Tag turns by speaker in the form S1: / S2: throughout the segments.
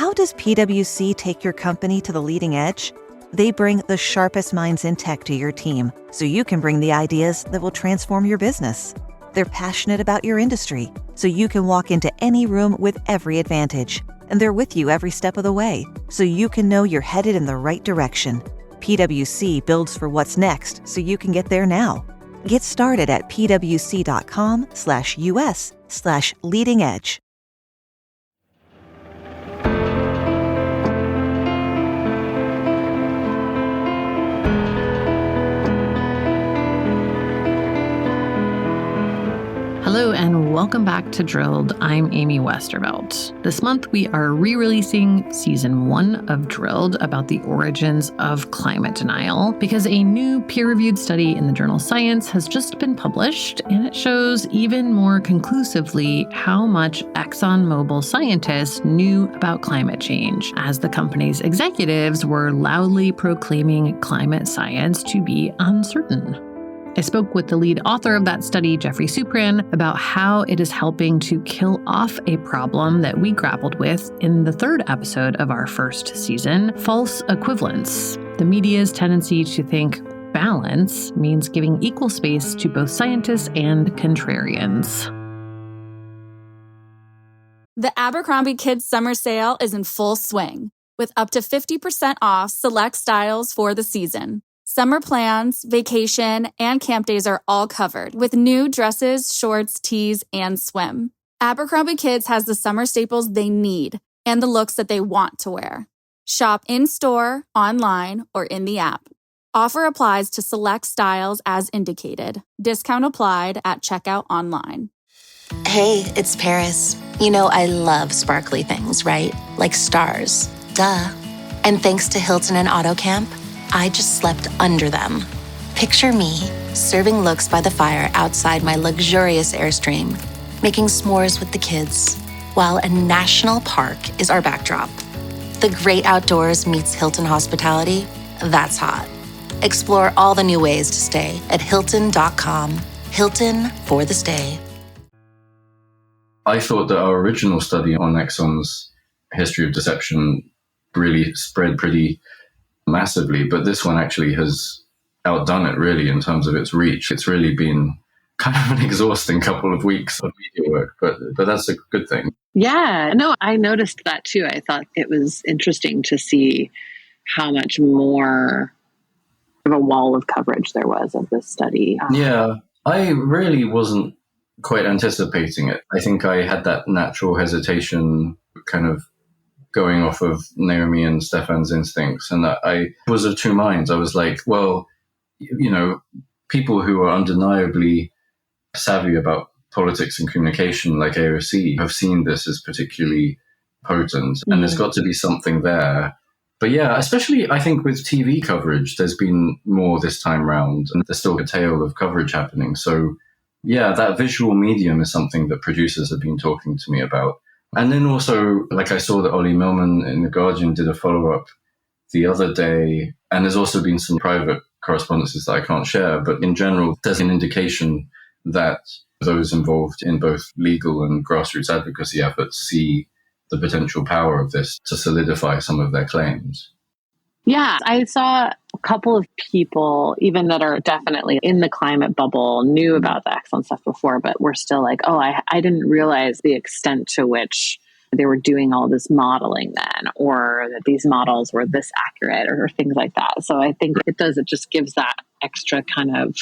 S1: How does PwC take your company to the leading edge? They bring the sharpest minds in tech to your team, so you can bring the ideas that will transform your business. They're passionate about your industry, so you can walk into any room with every advantage. And they're with you every step of the way, so you can know you're headed in the right direction. PwC builds for what's next, so you can get there now. Get started at pwc.com/us/leading edge.
S2: Hello and welcome back to Drilled. I'm Amy Westervelt. This month we are re-releasing Season 1 of Drilled about the origins of climate denial because a new peer-reviewed study in the journal Science has just been published, and it shows even more conclusively how much ExxonMobil scientists knew about climate change, as the company's executives were loudly proclaiming climate science to be uncertain. I spoke with the lead author of that study, Jeffrey Supran, about how it is helping to kill off a problem that we grappled with in the third episode of our first season, false equivalence, the media's tendency to think balance means giving equal space to both scientists and contrarians.
S3: The Abercrombie Kids Summer Sale is in full swing, with up to 50% off select styles for the season. Summer plans, vacation, and camp days are all covered with new dresses, shorts, tees, and swim. Abercrombie Kids has the summer staples they need and the looks that they want to wear. Shop in-store, online, or in the app. Offer applies to select styles as indicated. Discount applied at checkout online.
S4: Hey, it's Paris. You know I love sparkly things, right? Like stars. Duh. And thanks to Hilton and AutoCamp, I just slept under them. Picture me serving looks by the fire outside my luxurious Airstream, making s'mores with the kids, while a national park is our backdrop. The great outdoors meets Hilton hospitality. That's hot. Explore all the new ways to stay at Hilton.com. Hilton for the stay.
S5: I thought that our original study on Exxon's history of deception really spread pretty massively, but this one actually has outdone it really in terms of its reach. It's really been kind of an exhausting couple of weeks of media work, but that's a good thing.
S2: Yeah, no, I noticed that too. I thought it was interesting to see how much more of a wall of coverage there was of this study.
S5: Yeah, I really wasn't quite anticipating it. I think I had that natural hesitation kind of going off of Naomi and Stefan's instincts, and that I was of two minds. I was like, well, you know, people who are undeniably savvy about politics and communication, like AOC, have seen this as particularly potent, and there's got to be something there. But yeah, especially I think with TV coverage, there's been more this time round, and there's still a tail of coverage happening. So yeah, that visual medium is something that producers have been talking to me about. And then also, like I saw that Ollie Millman in The Guardian did a follow-up the other day, and there's also been some private correspondences that I can't share, but in general, there's an indication that those involved in both legal and grassroots advocacy efforts see the potential power of this to solidify some of their claims.
S2: Yeah, I saw a couple of people, even that are definitely in the climate bubble, knew about the Exxon stuff before, but were still like, oh, I didn't realize the extent to which they were doing all this modeling then, or that these models were this accurate, or things like that. So I think it just gives that extra kind of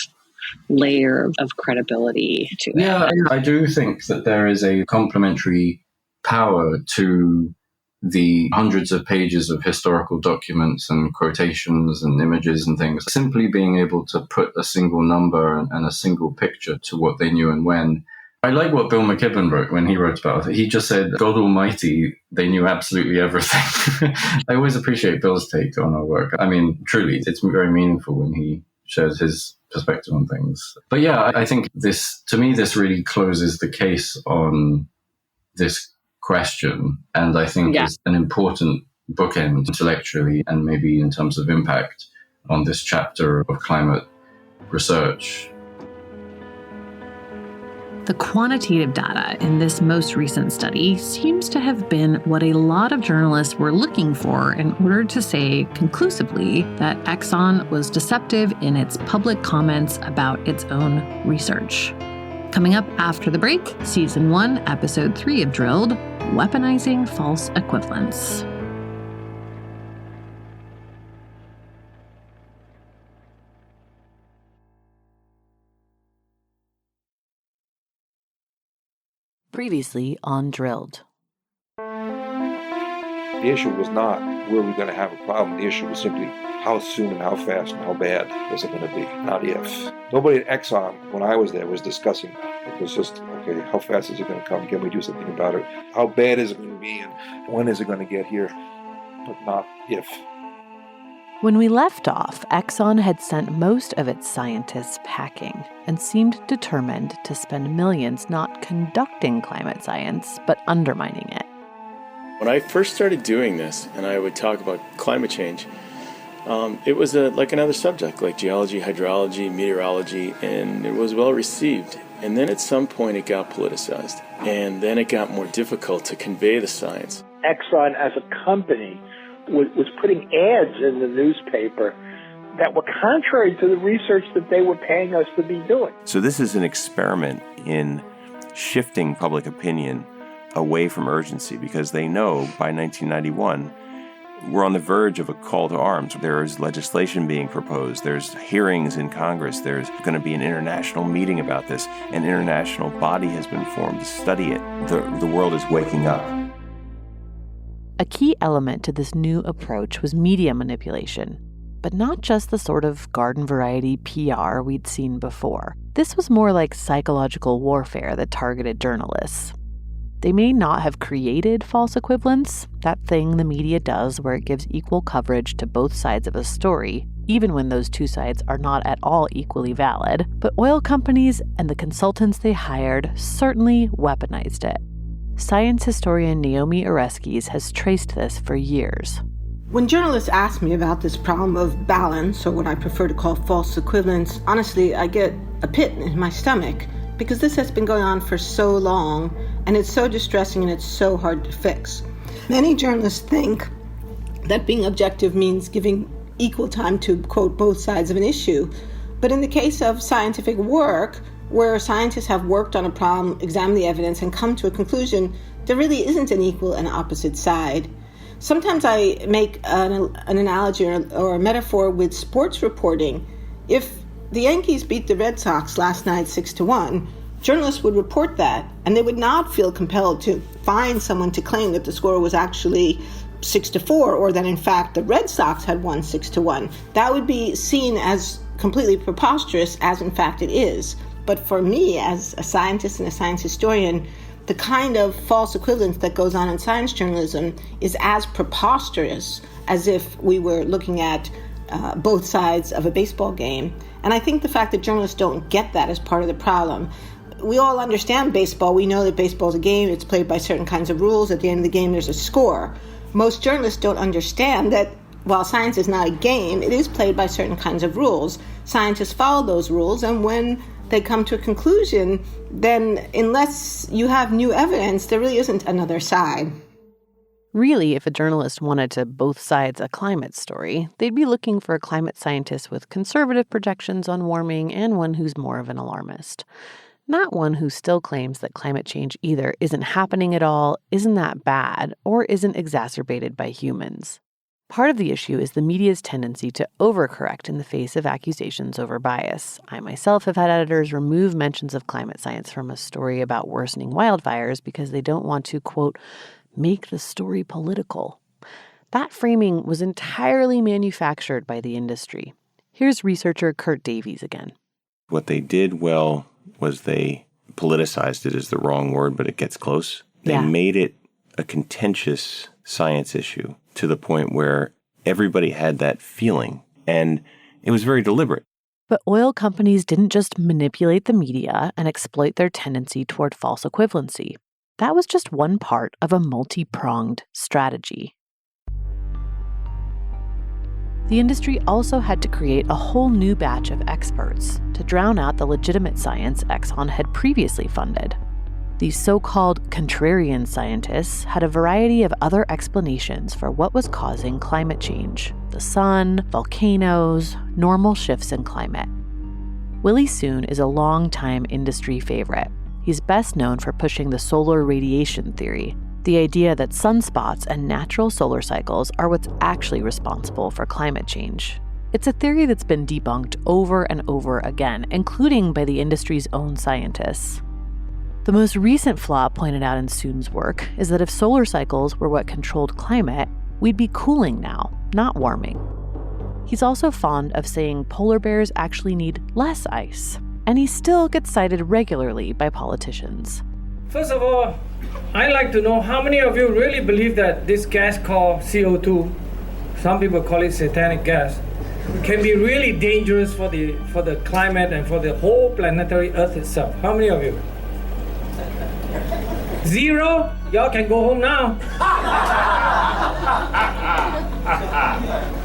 S2: layer of credibility to it.
S5: Yeah, I do think that there is a complementary power to the hundreds of pages of historical documents and quotations and images and things, simply being able to put a single number and a single picture to what they knew and when. I like what Bill McKibben wrote when he wrote about it. He just said, God Almighty, they knew absolutely everything. I always appreciate Bill's take on our work. I mean, truly, it's very meaningful when he shares his perspective on things. But yeah, I think this really closes the case on this question, and I think is an important bookend intellectually and maybe in terms of impact on this chapter of climate research.
S2: The quantitative data in this most recent study seems to have been what a lot of journalists were looking for in order to say conclusively that Exxon was deceptive in its public comments about its own research. Coming up after the break, Season 1, Episode 3 of Drilled, Weaponizing False Equivalence. Previously on Drilled.
S6: The issue was not were we going to have a problem. The issue was simply how soon and how fast and how bad was it going to be, not if. Nobody at Exxon, when I was there, was discussing that. It was just, okay, how fast is it going to come? Can we do something about it? How bad is it going to be? And when is it going to get here? But not if.
S2: When we left off, Exxon had sent most of its scientists packing and seemed determined to spend millions not conducting climate science, but undermining it.
S7: When I first started doing this, and I would talk about climate change, it was like another subject, like geology, hydrology, meteorology, and it was well received. And then at some point it got politicized, and then it got more difficult to convey the science.
S8: Exxon as a company was putting ads in the newspaper that were contrary to the research that they were paying us to be doing.
S9: So this is an experiment in shifting public opinion away from urgency, because they know by 1991 we're on the verge of a call to arms. There's legislation being proposed. There's hearings in Congress. There's going to be an international meeting about this. An international body has been formed to study it. The world is waking up.
S2: A key element to this new approach was media manipulation, but not just the sort of garden variety PR we'd seen before. This was more like psychological warfare that targeted journalists. They may not have created false equivalence, that thing the media does where it gives equal coverage to both sides of a story, even when those two sides are not at all equally valid, but oil companies and the consultants they hired certainly weaponized it. Science historian Naomi Oreskes has traced this for years.
S10: When journalists ask me about this problem of balance, or what I prefer to call false equivalence, honestly, I get a pit in my stomach, because this has been going on for so long, and it's so distressing and it's so hard to fix. Many journalists think that being objective means giving equal time to, quote, both sides of an issue. But in the case of scientific work, where scientists have worked on a problem, examined the evidence, and come to a conclusion, there really isn't an equal and opposite side. Sometimes I make an analogy or a metaphor with sports reporting. If the Yankees beat the Red Sox last night 6-1, journalists would report that, and they would not feel compelled to find someone to claim that the score was actually 6-4, or that in fact the Red Sox had won 6-1. That would be seen as completely preposterous, as in fact it is. But for me, as a scientist and a science historian, the kind of false equivalence that goes on in science journalism is as preposterous as if we were looking at both sides of a baseball game. And I think the fact that journalists don't get that is part of the problem. We all understand baseball. We know that baseball is a game. It's played by certain kinds of rules. At the end of the game, there's a score. Most journalists don't understand that while science is not a game, it is played by certain kinds of rules. Scientists follow those rules, and when they come to a conclusion, then unless you have new evidence, there really isn't another side.
S2: Really, if a journalist wanted to both sides a climate story, they'd be looking for a climate scientist with conservative projections on warming and one who's more of an alarmist. Not one who still claims that climate change either isn't happening at all, isn't that bad, or isn't exacerbated by humans. Part of the issue is the media's tendency to overcorrect in the face of accusations over bias. I myself have had editors remove mentions of climate science from a story about worsening wildfires because they don't want to, quote, make the story political. That framing was entirely manufactured by the industry. Here's researcher Kurt Davies again.
S9: What they did well was they politicized it is the wrong word, but it gets close. They made it a contentious science issue to the point where everybody had that feeling, and it was very deliberate.
S2: But oil companies didn't just manipulate the media and exploit their tendency toward false equivalency. That was just one part of a multi-pronged strategy. The industry also had to create a whole new batch of experts to drown out the legitimate science Exxon had previously funded. These so-called contrarian scientists had a variety of other explanations for what was causing climate change: the sun, volcanoes, normal shifts in climate. Willie Soon is a longtime industry favorite. He's best known for pushing the solar radiation theory, the idea that sunspots and natural solar cycles are what's actually responsible for climate change. It's a theory that's been debunked over and over again, including by the industry's own scientists. The most recent flaw pointed out in Soon's work is that if solar cycles were what controlled climate, we'd be cooling now, not warming. He's also fond of saying polar bears actually need less ice, and he still gets cited regularly by politicians.
S11: First of all, I'd like to know how many of you really believe that this gas called CO2, some people call it satanic gas, can be really dangerous for the climate and for the whole planetary Earth itself. How many of you? 0? Y'all can go home now.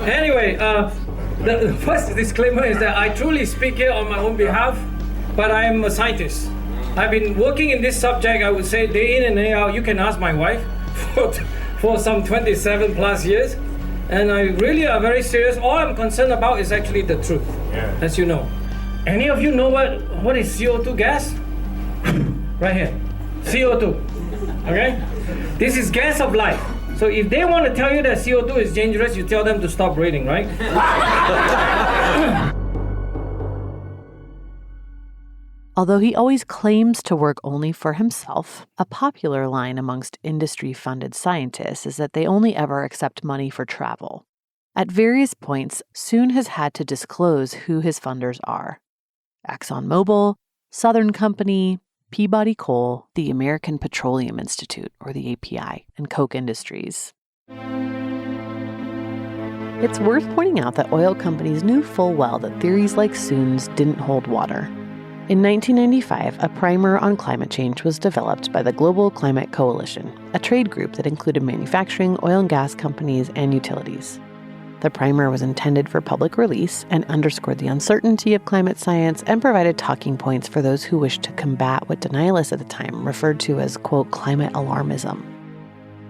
S11: Anyway, the first disclaimer is that I truly speak here on my own behalf, but I am a scientist. I've been working in this subject, I would say, day in and day out. You can ask my wife for some 27 plus years. And I really are very serious. All I'm concerned about is actually the truth, as you know. Any of you know what is CO2 gas? Right here, CO2, okay? This is gas of life. So if they want to tell you that CO2 is dangerous, you tell them to stop breathing, right?
S2: Although he always claims to work only for himself, a popular line amongst industry-funded scientists is that they only ever accept money for travel. At various points, Soon has had to disclose who his funders are: ExxonMobil, Southern Company, Peabody Coal, the American Petroleum Institute, or the API, and Koch Industries. It's worth pointing out that oil companies knew full well that theories like Soon's didn't hold water. In 1995, a primer on climate change was developed by the Global Climate Coalition, a trade group that included manufacturing, oil and gas companies, and utilities. The primer was intended for public release and underscored the uncertainty of climate science and provided talking points for those who wished to combat what denialists at the time referred to as, quote, climate alarmism.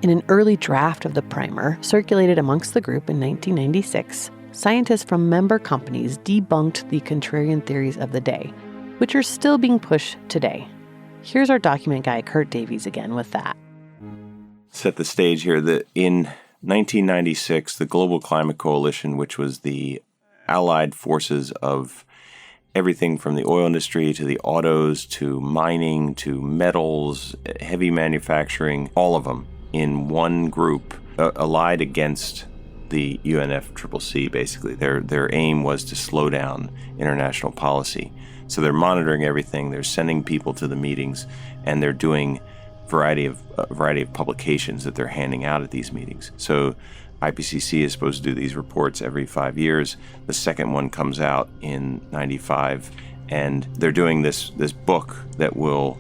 S2: In an early draft of the primer, circulated amongst the group in 1996, scientists from member companies debunked the contrarian theories of the day, which are still being pushed today. Here's our document guy, Kurt Davies, again with that.
S9: Set the stage here. In 1996, the Global Climate Coalition, which was the allied forces of everything from the oil industry to the autos to mining to metals, heavy manufacturing, all of them in one group, allied against the UNFCCC, basically. Their aim was to slow down international policy. So they're monitoring everything, they're sending people to the meetings, and they're doing a variety of publications that they're handing out at these meetings. So IPCC is supposed to do these reports every 5 years. The second one comes out in 95, and they're doing this book that will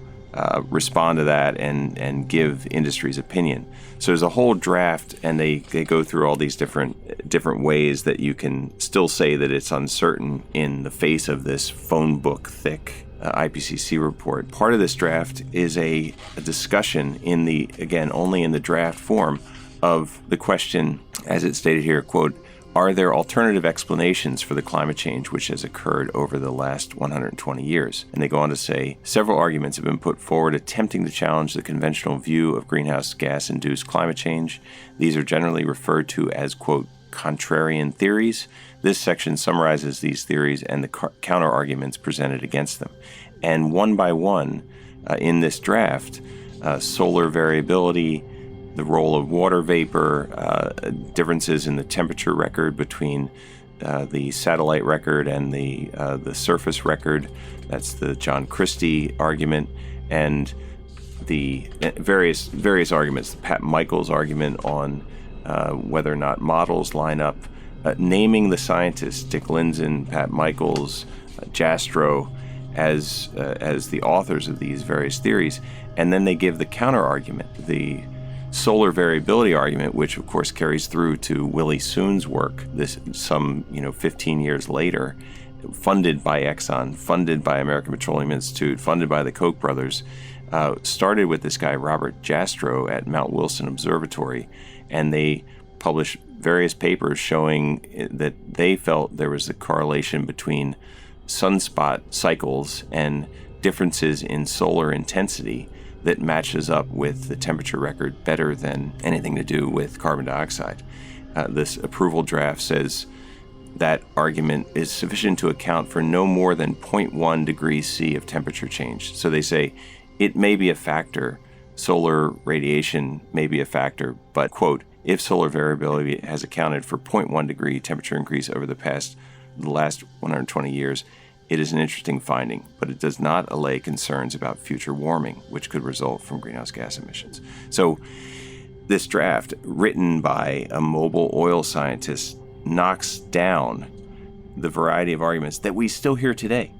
S9: respond to that and give industry's opinion. So there's a whole draft, and they go through all these different ways that you can still say that it's uncertain in the face of this phone book thick IPCC report. Part of this draft is a discussion only in the draft form of the question, as it's stated here, quote, are there alternative explanations for the climate change which has occurred over the last 120 years? And they go on to say, several arguments have been put forward attempting to challenge the conventional view of greenhouse gas-induced climate change. These are generally referred to as, quote, contrarian theories. This section summarizes these theories and the counter-arguments presented against them. And one by one, in this draft, solar variability, the role of water vapor, differences in the temperature record between the satellite record and the surface record. That's the John Christie argument, and the various arguments. The Pat Michaels argument on whether or not models line up, naming the scientists, Dick Lindzen, Pat Michaels, Jastrow, as the authors of these various theories, and then they give the counter argument, the solar variability argument, which of course carries through to Willie Soon's work, this some 15 years later, funded by Exxon, funded by American Petroleum Institute, funded by the Koch brothers, started with this guy Robert Jastrow at Mount Wilson Observatory, and they published various papers showing that they felt there was a correlation between sunspot cycles and differences in solar intensity that matches up with the temperature record better than anything to do with carbon dioxide. This approval draft says that argument is sufficient to account for no more than 0.1 degrees C of temperature change. So they say it may be a factor, solar radiation may be a factor, but, quote, if solar variability has accounted for 0.1 degree temperature increase over the last 120 years, it is an interesting finding, but it does not allay concerns about future warming, which could result from greenhouse gas emissions. So this draft, written by a mobile oil scientist, knocks down the variety of arguments that we still hear today.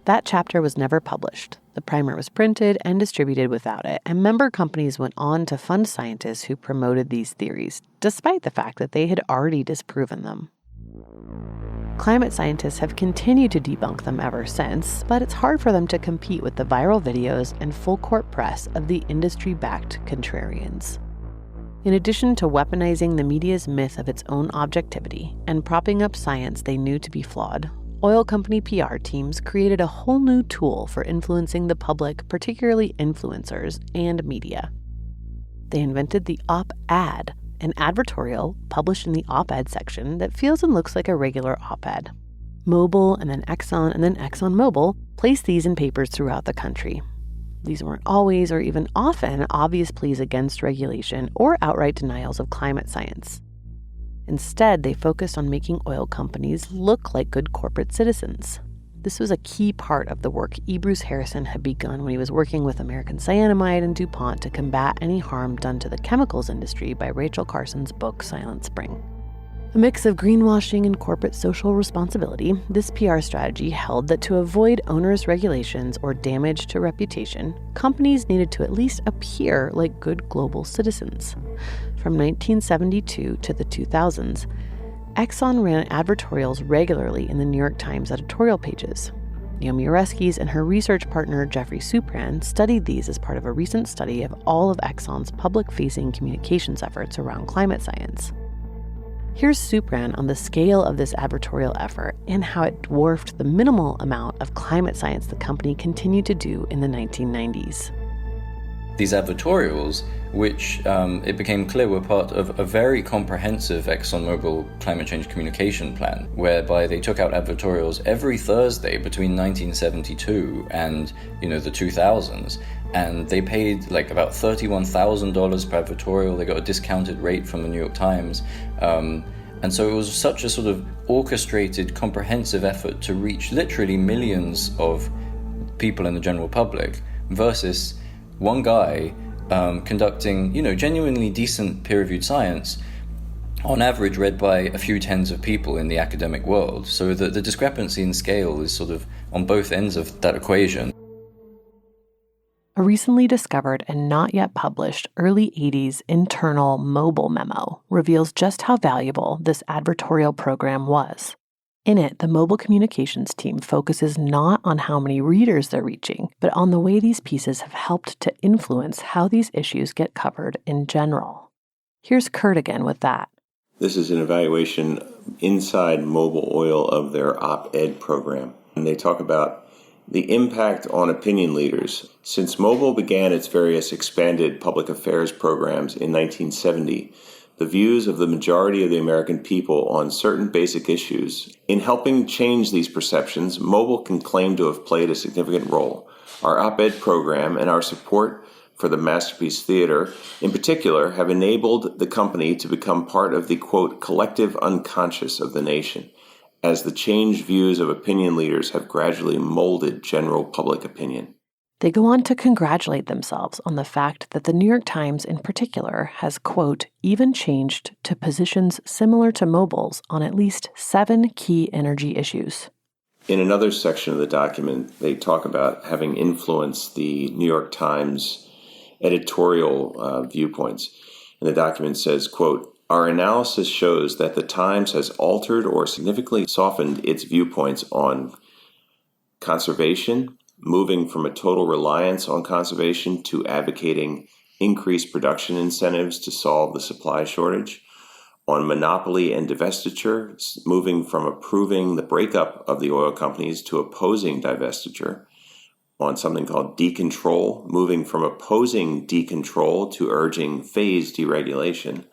S2: That chapter was never published. The primer was printed and distributed without it, and member companies went on to fund scientists who promoted these theories, despite the fact that they had already disproven them. Climate scientists have continued to debunk them ever since, but it's hard for them to compete with the viral videos and full-court press of the industry-backed contrarians. In addition to weaponizing the media's myth of its own objectivity and propping up science they knew to be flawed, oil company PR teams created a whole new tool for influencing the public, particularly influencers and media. They invented the op-ad, an advertorial published in the op-ed section that feels and looks like a regular op-ed. Mobil and then Exxon and then ExxonMobil placed these in papers throughout the country. These weren't always or even often obvious pleas against regulation or outright denials of climate science. Instead, they focused on making oil companies look like good corporate citizens. This was a key part of the work E. Bruce Harrison had begun when he was working with American Cyanamide and DuPont to combat any harm done to the chemicals industry by Rachel Carson's book Silent Spring. A mix of greenwashing and corporate social responsibility, this PR strategy held that to avoid onerous regulations or damage to reputation, companies needed to at least appear like good global citizens. From 1972 to the 2000s, Exxon ran advertorials regularly in the New York Times editorial pages. Naomi Oreskes and her research partner Jeffrey Supran studied these as part of a recent study of all of Exxon's public-facing communications efforts around climate science. Here's Supran on the scale of this advertorial effort and how it dwarfed the minimal amount of climate science the company continued to do in the 1990s.
S12: These advertorials, which it became clear were part of a very comprehensive ExxonMobil climate change communication plan, whereby they took out advertorials every Thursday between 1972 and the 2000s, and they paid like about $31,000 per advertorial. They got a discounted rate from the New York Times, and so it was such a sort of orchestrated, comprehensive effort to reach literally millions of people in the general public versus one guy conducting, genuinely decent peer-reviewed science, on average read by a few tens of people in the academic world. So the discrepancy in scale is sort of on both ends of that equation.
S2: A recently discovered and not yet published early 80s internal Mobil memo reveals just how valuable this advertorial program was. In it, the Mobil communications team focuses not on how many readers they're reaching, but on the way these pieces have helped to influence how these issues get covered in general. Here's Kurt again with that.
S9: This is an evaluation inside Mobil Oil of their op-ed program. And they talk about the impact on opinion leaders. Since Mobil began its various expanded public affairs programs in 1970, the views of the majority of the American people on certain basic issues. In helping change these perceptions, Mobil can claim to have played a significant role. Our op-ed program and our support for the Masterpiece Theater, in particular, have enabled the company to become part of the, quote, collective unconscious of the nation, as the changed views of opinion leaders have gradually molded general public opinion.
S2: They go on to congratulate themselves on the fact that the New York Times in particular has, quote, even changed to positions similar to Mobil's on at least 7 key energy issues.
S9: In another section of the document, they talk about having influenced the New York Times editorial viewpoints. And the document says, quote, "Our analysis shows that the Times has altered or significantly softened its viewpoints on conservation, moving from a total reliance on conservation to advocating increased production incentives to solve the supply shortage, on monopoly and divestiture, moving from approving the breakup of the oil companies to opposing divestiture, on something called decontrol, moving from opposing decontrol to urging phased deregulation,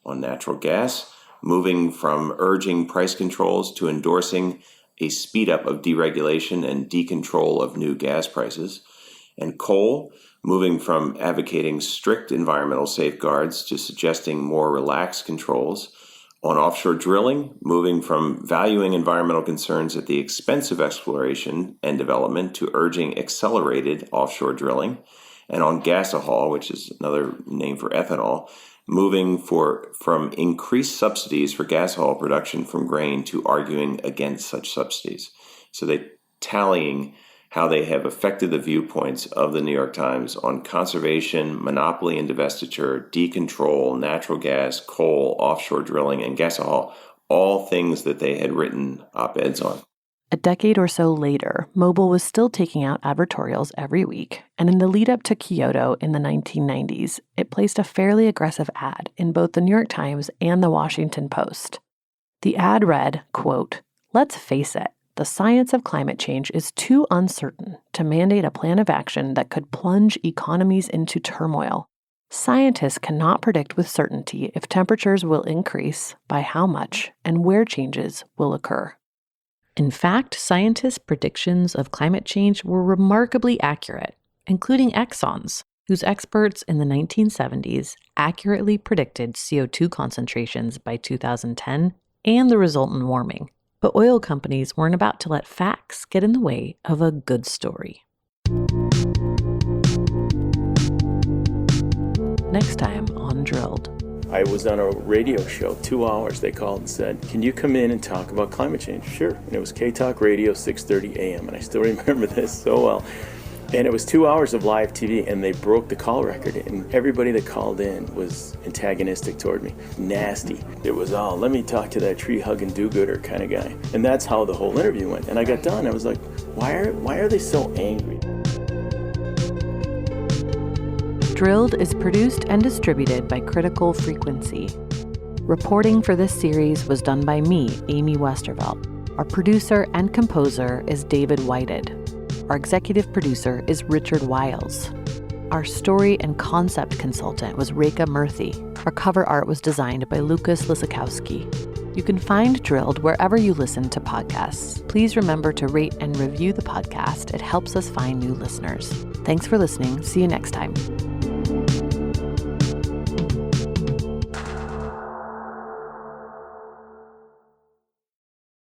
S9: on natural gas, moving from urging price controls to endorsing a speed up of deregulation and decontrol of new gas prices, and coal, moving from advocating strict environmental safeguards to suggesting more relaxed controls, on offshore drilling, moving from valuing environmental concerns at the expense of exploration and development to urging accelerated offshore drilling, and on gasohol, which is another name for ethanol, moving from increased subsidies for gasohol production from grain to arguing against such subsidies. So they tallying how they have affected the viewpoints of the New York Times on conservation, monopoly and divestiture, decontrol, natural gas, coal, offshore drilling, and gasohol, all things that they had written op-eds on.
S2: A decade or so later, Mobil was still taking out advertorials every week, and in the lead up to Kyoto in the 1990s, it placed a fairly aggressive ad in both the New York Times and the Washington Post. The ad read, quote, "Let's face it, the science of climate change is too uncertain to mandate a plan of action that could plunge economies into turmoil. Scientists cannot predict with certainty if temperatures will increase, by how much, and where changes will occur." In fact, scientists' predictions of climate change were remarkably accurate, including Exxon's, whose experts in the 1970s accurately predicted CO2 concentrations by 2010 and the resultant warming. But oil companies weren't about to let facts get in the way of a good story. Next time on Drilled.
S7: I was on a radio show, 2 hours. They called and said, "Can you come in and talk about climate change?" Sure. And it was K-Talk Radio, 6:30 a.m. And I still remember this so well. And it was 2 hours of live TV, and they broke the call record. And everybody that called in was antagonistic toward me. Nasty. It was all, let me talk to that tree-hugging do-gooder kind of guy. And that's how the whole interview went. And I got done. I was like, why are they so angry?
S2: Drilled is produced and distributed by Critical Frequency. Reporting for this series was done by me, Amy Westervelt. Our producer and composer is David Whited. Our executive producer is Richard Wiles. Our story and concept consultant was Reka Murthy. Our cover art was designed by Lucas Lisakowski. You can find Drilled wherever you listen to podcasts. Please remember to rate and review the podcast. It helps us find new listeners. Thanks for listening. See you next time.